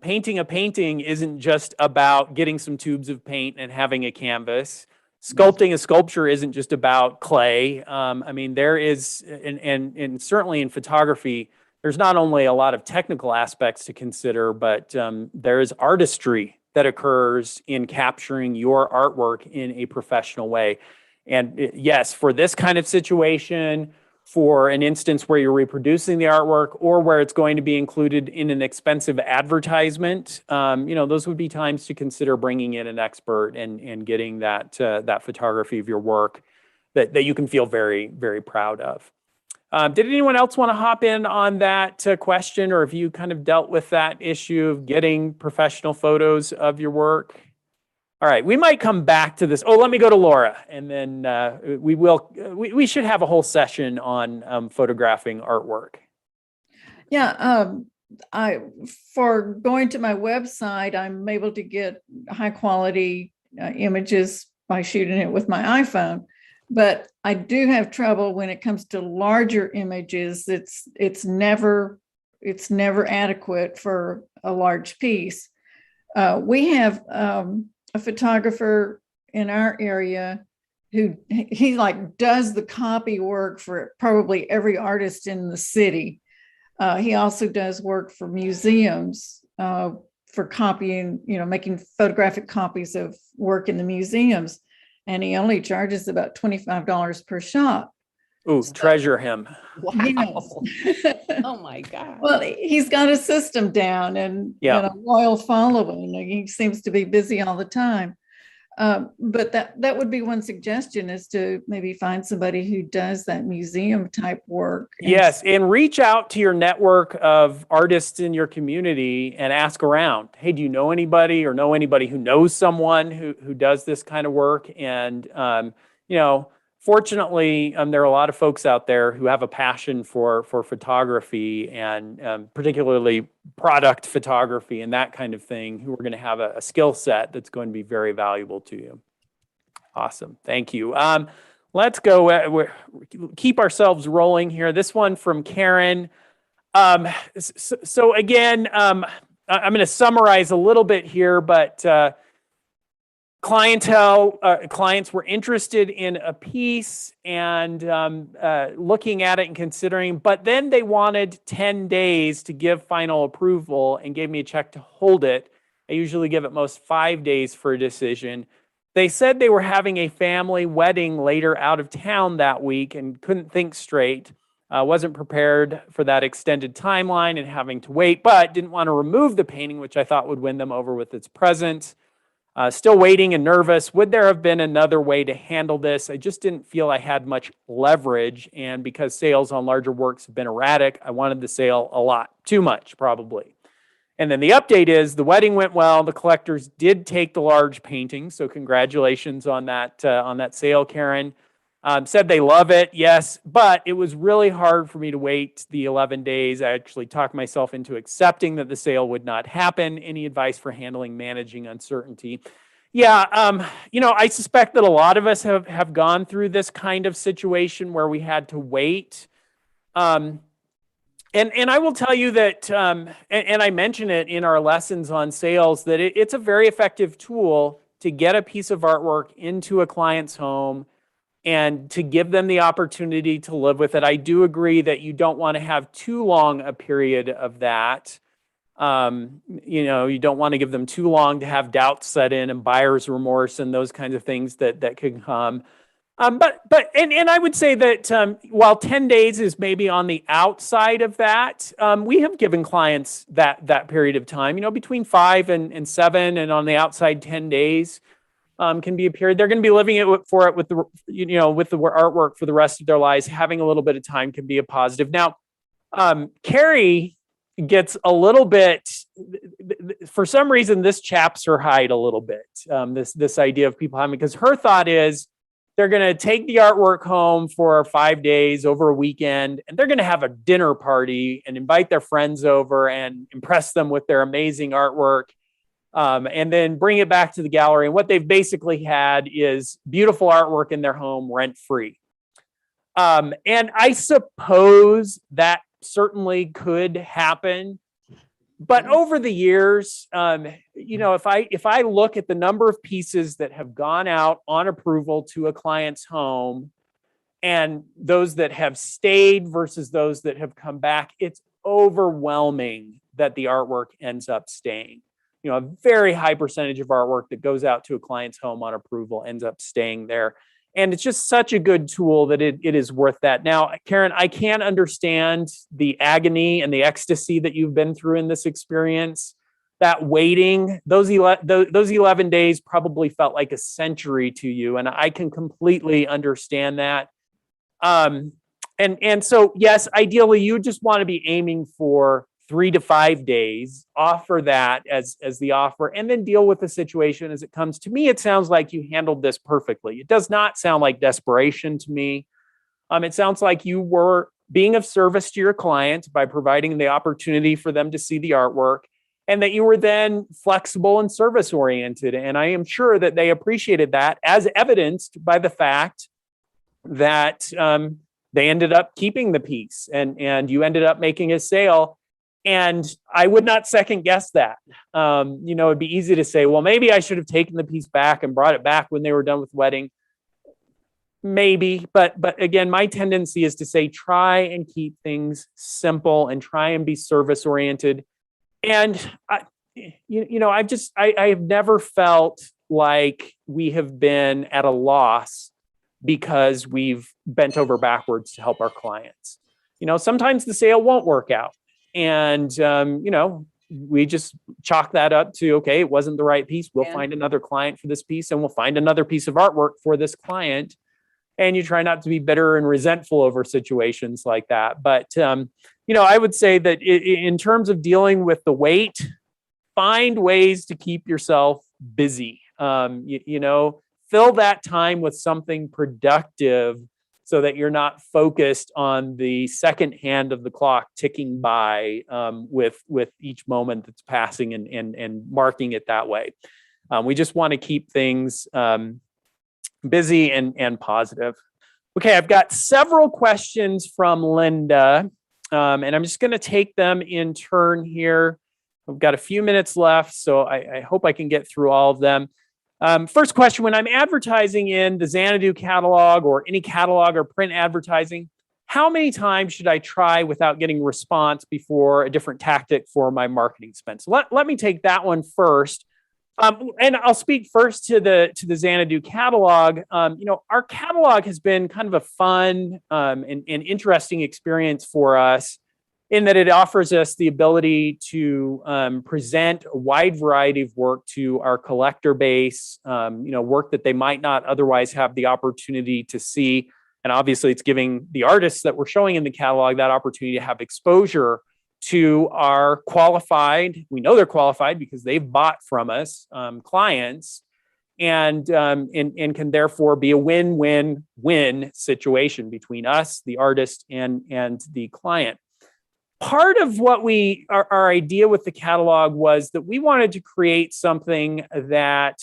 painting a painting isn't just about getting some tubes of paint and having a canvas. Sculpting a sculpture isn't just about clay. I mean, there is, and certainly in photography, there's not only a lot of technical aspects to consider, but there is artistry that occurs in capturing your artwork in a professional way. And yes, for this kind of situation, for an instance where you're reproducing the artwork or where it's going to be included in an expensive advertisement, those would be times to consider bringing in an expert and getting that photography of your work that you can feel very, very proud of. Did anyone else want to hop in on that question, or have you kind of dealt with that issue of getting professional photos of your work? All right, we might come back to this. Oh, let me go to Laura, and then we should have a whole session on photographing artwork. Yeah, for going to my website, I'm able to get high quality images by shooting it with my iPhone. But I do have trouble when it comes to larger images. It's never adequate for a large piece. We have a photographer in our area who he like does the copy work for probably every artist in the city. He also does work for museums for copying, making photographic copies of work in the museums. And he only charges about $25 per shot. Ooh, treasure him. Wow. Yes. Oh my God. Well, he's got a system down and a loyal following. He seems to be busy all the time. But that would be one suggestion, is to maybe find somebody who does that museum type work. Yes, and reach out to your network of artists in your community and ask around. Hey, do you know anybody, or know anybody who knows someone who does this kind of work? And fortunately, there are a lot of folks out there who have a passion for photography, and particularly product photography and that kind of thing, who are going to have a skill set that's going to be very valuable to you. Awesome. Thank you. Let's go. Keep ourselves rolling here. This one from Karen. So again, I'm going to summarize a little bit here, but clients were interested in a piece and looking at it and considering, but then they wanted 10 days to give final approval and gave me a check to hold it. I usually give at most 5 days for a decision. They said they were having a family wedding later out of town that week and couldn't think straight. Wasn't prepared for that extended timeline and having to wait, but didn't want to remove the painting, which I thought would win them over with its presence. Still waiting and nervous. Would there have been another way to handle this? I just didn't feel I had much leverage. And because sales on larger works have been erratic, I wanted the sale a lot. Too much, probably. And then the update is the wedding went well. The collectors did take the large painting. So congratulations on that sale, Karen. Said they love it, yes, but it was really hard for me to wait the 11 days. I actually talked myself into accepting that the sale would not happen. Any advice for managing uncertainty? Yeah, I suspect that a lot of us have gone through this kind of situation where we had to wait. And I will tell you that, and I mention it in our lessons on sales, that it's a very effective tool to get a piece of artwork into a client's home and to give them the opportunity to live with it. I do agree that you don't want to have too long a period of that. You don't want to give them too long to have doubts set in and buyer's remorse and those kinds of things that could come. But I would say that while 10 days is maybe on the outside of that, we have given clients that period of time, between 5 and 7, and on the outside 10 days. Can be a period. They're going to be living with the artwork for the rest of their lives. Having a little bit of time can be a positive. Now, Carrie gets a little bit, for some reason, this chaps her hide a little bit. This idea of people having, because her thought is they're going to take the artwork home for 5 days over a weekend, and they're going to have a dinner party and invite their friends over and impress them with their amazing artwork. And then bring it back to the gallery. And what they've basically had is beautiful artwork in their home, rent-free. And I suppose that certainly could happen. But over the years, if I look at the number of pieces that have gone out on approval to a client's home and those that have stayed versus those that have come back, it's overwhelming that the artwork ends up staying. a very high percentage of artwork that goes out to a client's home on approval ends up staying there. And it's just such a good tool that it is worth that. Now, Karen, I can understand the agony and the ecstasy that you've been through in this experience. That waiting, those 11 days probably felt like a century to you. And I can completely understand that. And so, yes, ideally, you just want to be aiming for 3 to 5 days, offer that as the offer, and then deal with the situation as it comes. To me, it sounds like you handled this perfectly. It does not sound like desperation to me. It sounds like you were being of service to your client by providing the opportunity for them to see the artwork, and that you were then flexible and service oriented. And I am sure that they appreciated that, as evidenced by the fact that they ended up keeping the piece and you ended up making a sale. And I would not second guess that. It'd be easy to say, well, maybe I should have taken the piece back and brought it back when they were done with the wedding. Maybe, but again, my tendency is to say, try and keep things simple and try and be service oriented. And I have never felt like we have been at a loss because we've bent over backwards to help our clients. Sometimes the sale won't work out. And, we just chalk that up to, okay, it wasn't the right piece. We'll find another client for this piece, and we'll find another piece of artwork for this client. And you try not to be bitter and resentful over situations like that. But, I would say that in terms of dealing with the wait, find ways to keep yourself busy. Fill that time with something productive so that you're not focused on the second hand of the clock ticking by with each moment that's passing and marking it that way. We just want to keep things busy and positive. Okay, I've got several questions from Linda, and I'm just going to take them in turn here. I've got a few minutes left, so I hope I can get through all of them. First question, when I'm advertising in the Xanadu catalog or any catalog or print advertising, how many times should I try without getting response before a different tactic for my marketing spend? So let me take that one first. And I'll speak first to the Xanadu catalog. Our catalog has been kind of a fun and interesting experience for us, in that it offers us the ability to present a wide variety of work to our collector base, work that they might not otherwise have the opportunity to see. And obviously, it's giving the artists that we're showing in the catalog that opportunity to have exposure to our qualified, we know they're qualified because they've bought from us, clients, and can therefore be a win-win-win situation between us, the artist, and the client. Part of what our idea with the catalog was that we wanted to create something that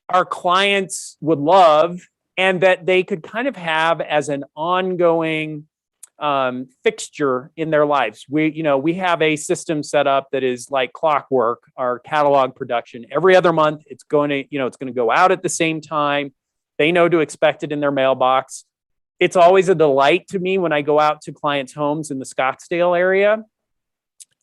our clients would love and that they could kind of have as an ongoing fixture in their lives. We have a system set up that is like clockwork. Our catalog production every other month, it's going to go out at the same time. They know to expect it in their mailbox. It's always a delight to me when I go out to clients' homes in the Scottsdale area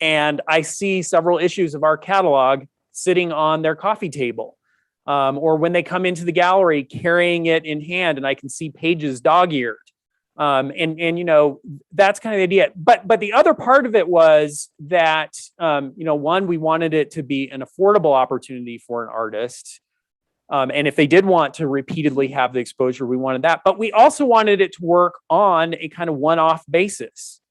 and I see several issues of our catalog sitting on their coffee table, or when they come into the gallery carrying it in hand and I can see pages dog-eared. And that's kind of the idea. But the other part of it was that, one, we wanted it to be an affordable opportunity for an artist. And if they did want to repeatedly have the exposure, we wanted that. But we also wanted it to work on a kind of one-off basis.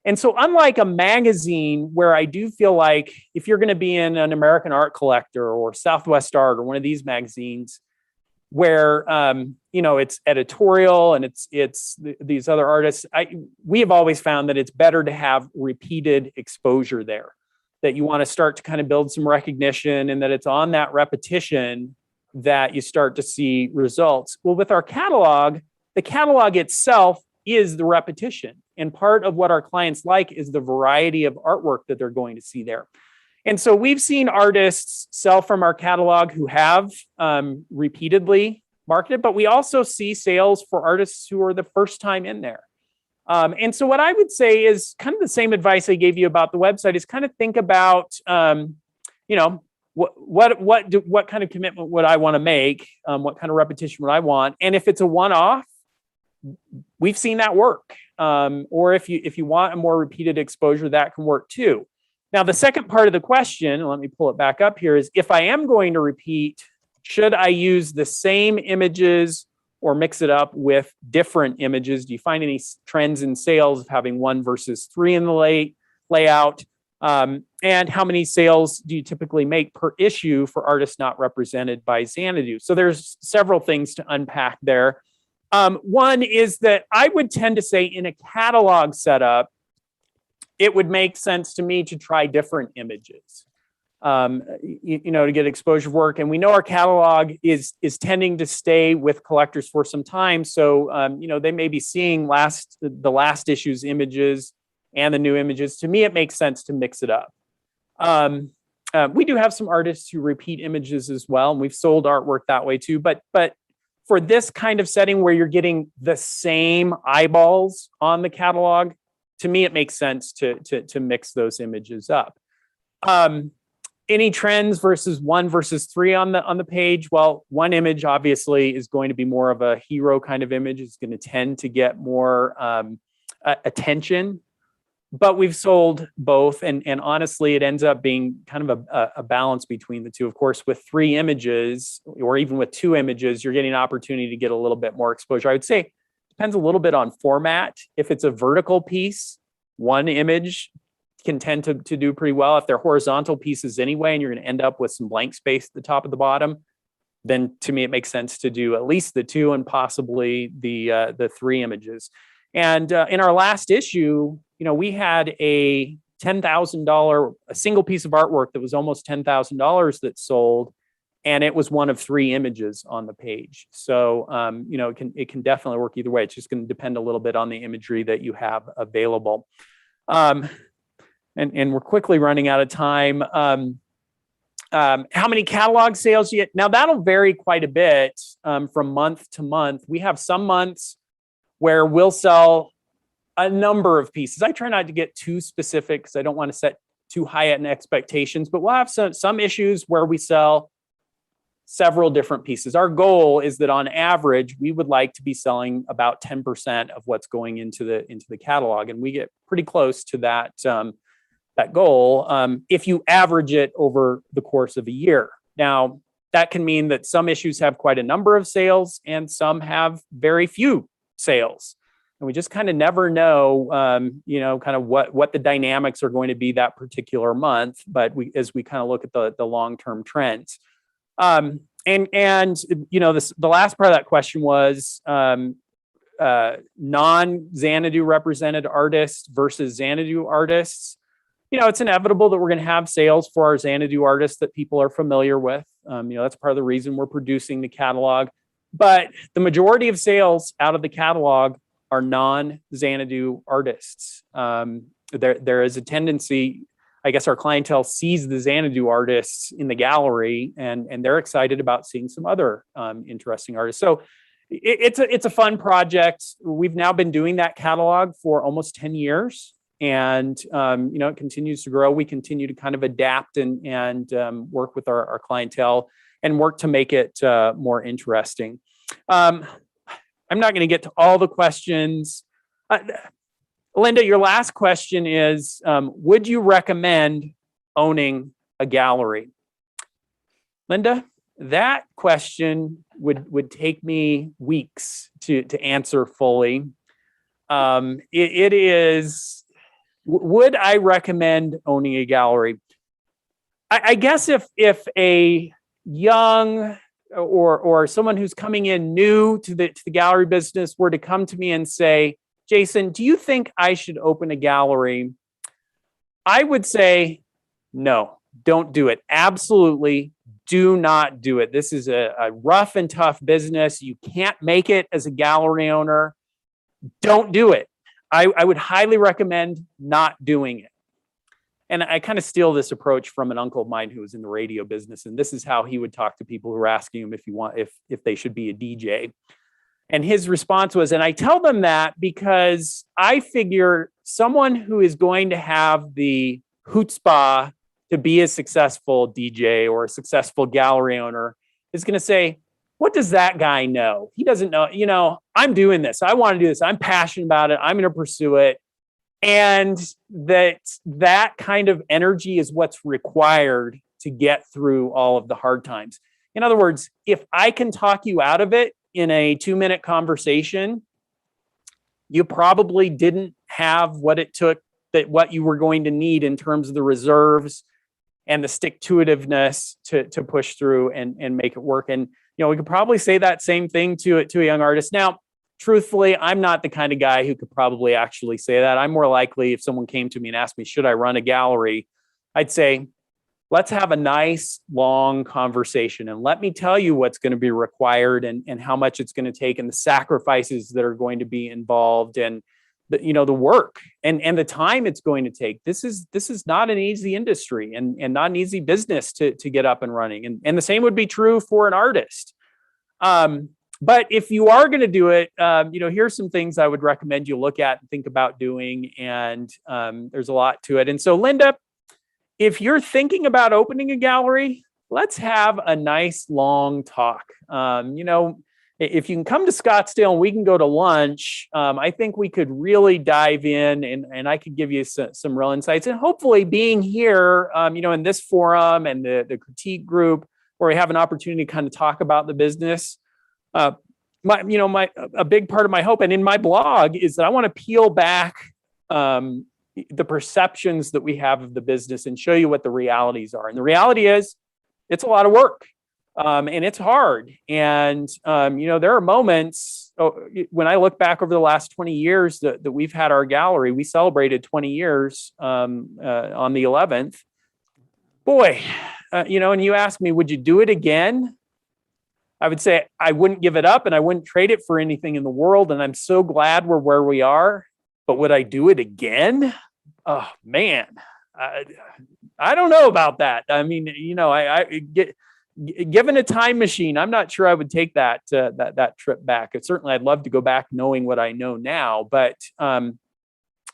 And so unlike a magazine where I do feel like if you're going to be in an American Art Collector or Southwest Art or one of these magazines where, it's editorial and it's these other artists, we have always found that it's better to have repeated exposure there, that you want to start to kind of build some recognition and that it's on that repetition that you start to see results. Well, with our catalog, the catalog itself is the repetition. And part of what our clients like is the variety of artwork that they're going to see there. And so we've seen artists sell from our catalog who have repeatedly marketed, but we also see sales for artists who are the first time in there. And so what I would say is kind of the same advice I gave you about the website is kind of think about, what kind of commitment would I want to make? What kind of repetition would I want? And if it's a one-off, we've seen that work. Or if you want a more repeated exposure, that can work too. Now, the second part of the question, let me pull it back up here, is if I am going to repeat, should I use the same images or mix it up with different images? Do you find any trends in sales of having 1 versus 3 in the layout? And how many sales do you typically make per issue for artists not represented by Xanadu? So there's several things to unpack there. One is that I would tend to say in a catalog setup, it would make sense to me to try different images, to get exposure work. And we know our catalog is tending to stay with collectors for some time. So, they may be seeing the last issue's images and the new images. To me, it makes sense to mix it up. We do have some artists who repeat images as well, and we've sold artwork that way too. But for this kind of setting where you're getting the same eyeballs on the catalog, to me, it makes sense to mix those images up. Any trends versus 1 versus 3 on the page? Well, one image obviously is going to be more of a hero kind of image. It's going to tend to get more attention. But we've sold both, and honestly, it ends up being kind of a balance between the two. Of course, with 3 images, or even with 2 images, you're getting an opportunity to get a little bit more exposure. I would say it depends a little bit on format. If it's a vertical piece, 1 image can tend to do pretty well. If they're horizontal pieces anyway, and you're going to end up with some blank space at the top of the bottom, then to me, it makes sense to do at least the 2 and possibly the 3 images. And in our last issue, we had a $10,000, a single piece of artwork that was almost $10,000 that sold, and it was one of 3 images on the page. So, it can definitely work either way. It's just going to depend a little bit on the imagery that you have available. And we're quickly running out of time. How many catalog sales you get? Now, that'll vary quite a bit from month to month. We have some months where we'll sell a number of pieces. I try not to get too specific because I don't want to set too high an expectations, but we'll have some issues where we sell several different pieces. Our goal is that on average, we would like to be selling about 10% of what's going into the catalog, and we get pretty close to that goal if you average it over the course of a year. Now, that can mean that some issues have quite a number of sales and some have very few sales. And we just kind of never know, kind of what the dynamics are going to be that particular month. But as we kind of look at the long-term trends, the last part of that question was non-Xanadu represented artists versus Xanadu artists. It's inevitable that we're going to have sales for our Xanadu artists that people are familiar with. That's part of the reason we're producing the catalog. But the majority of sales out of the catalog are non-Xanadu artists. There is a tendency, I guess our clientele sees the Xanadu artists in the gallery and they're excited about seeing some other interesting artists. So it's a fun project. We've now been doing that catalog for almost 10 years. And, it continues to grow. We continue to kind of adapt and work with our clientele and work to make it more interesting. I'm not going to get to all the questions. Linda, your last question is, would you recommend owning a gallery? Linda, that question would take me weeks to answer fully. It is... Would I recommend owning a gallery? I guess if a young or someone who's coming in new to the gallery business were to come to me and say, Jason, do you think I should open a gallery? I would say, no, don't do it. Absolutely do not do it. This is a rough and tough business. You can't make it as a gallery owner. Don't do it. I would highly recommend not doing it. And I kind of steal this approach from an uncle of mine who was in the radio business. And this is how he would talk to people who were asking him if they should be a DJ. And his response was, and I tell them that because I figure someone who is going to have the chutzpah to be a successful DJ or a successful gallery owner is going to say, what does that guy know? He doesn't know, I'm doing this. I want to do this. I'm passionate about it. I'm going to pursue it. And that kind of energy is what's required to get through all of the hard times. In other words, if I can talk you out of it in a 2-minute conversation, you probably didn't have what it took, what you were going to need in terms of the reserves and the stick-to-itiveness to push through and make it work. And we could probably say that same thing to a young artist. Now, truthfully, I'm not the kind of guy who could probably actually say that. I'm more likely, if someone came to me and asked me, should I run a gallery? I'd say, let's have a nice, long conversation. And let me tell you what's going to be required and how much it's going to take and the sacrifices that are going to be involved and the work and the time it's going to take. This is not an easy industry and not an easy business to get up and running. And the same would be true for an artist. But if you are going to do it, here's some things I would recommend you look at and think about doing. And there's a lot to it. And so, Linda, if you're thinking about opening a gallery, let's have a nice long talk. If you can come to Scottsdale and we can go to lunch, I think we could really dive in and I could give you some real insights. And hopefully being here, in this forum and the critique group where we have an opportunity to kind of talk about the business, a big part of my hope and in my blog is that I want to peel back the perceptions that we have of the business and show you what the realities are. And the reality is it's a lot of work. And it's hard. And, there are moments when I look back over the last 20 years that we've had our gallery, we celebrated 20 years on the 11th. Boy, and you ask me, would you do it again? I would say I wouldn't give it up and I wouldn't trade it for anything in the world. And I'm so glad we're where we are. But would I do it again? Oh, man, I don't know about that. I mean, given a time machine, I'm not sure I would take that trip back. Certainly, I'd love to go back knowing what I know now, but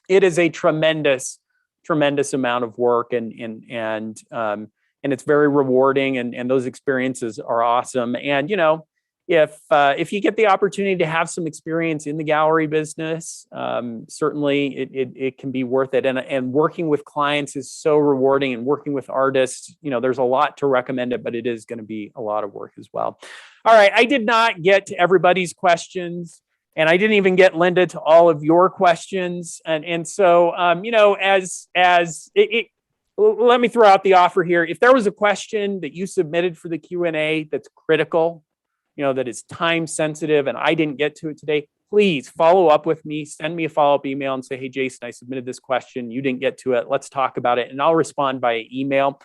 it is a tremendous amount of work, and it's very rewarding, and those experiences are awesome. And if you get the opportunity to have some experience in the gallery business, certainly it can be worth it. And working with clients is so rewarding, and working with artists, there's a lot to recommend it, but it is going to be a lot of work as well. All right. I did not get to everybody's questions, and I didn't even get, Linda, to all of your questions. And so, let me throw out the offer here. If there was a question that you submitted for the Q&A that's critical, that is time sensitive and I didn't get to it today, please follow up with me, send me a follow-up email and say, hey, Jason, I submitted this question. You didn't get to it. Let's talk about it. And I'll respond by email.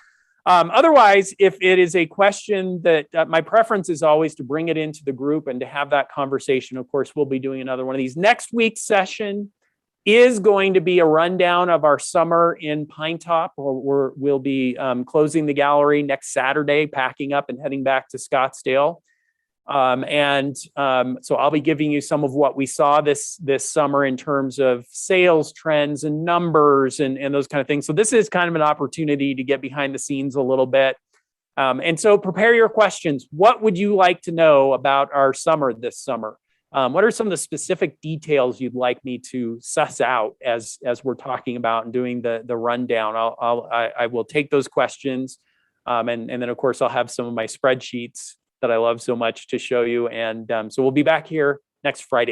Otherwise, if it is a question that my preference is always to bring it into the group and to have that conversation. Of course, we'll be doing another one of these. Next week's session is going to be a rundown of our summer in Pine Top. We'll be closing the gallery next Saturday, packing up and heading back to Scottsdale. So I'll be giving you some of what we saw this summer in terms of sales trends and numbers and those kind of things. So this is kind of an opportunity to get behind the scenes a little bit. And so prepare your questions. What would you like to know about our summer this summer? What are some of the specific details you'd like me to suss out as we're talking about and doing the rundown? I will take those questions. And then of course I'll have some of my spreadsheets that I love so much to show you. And so we'll be back here next Friday.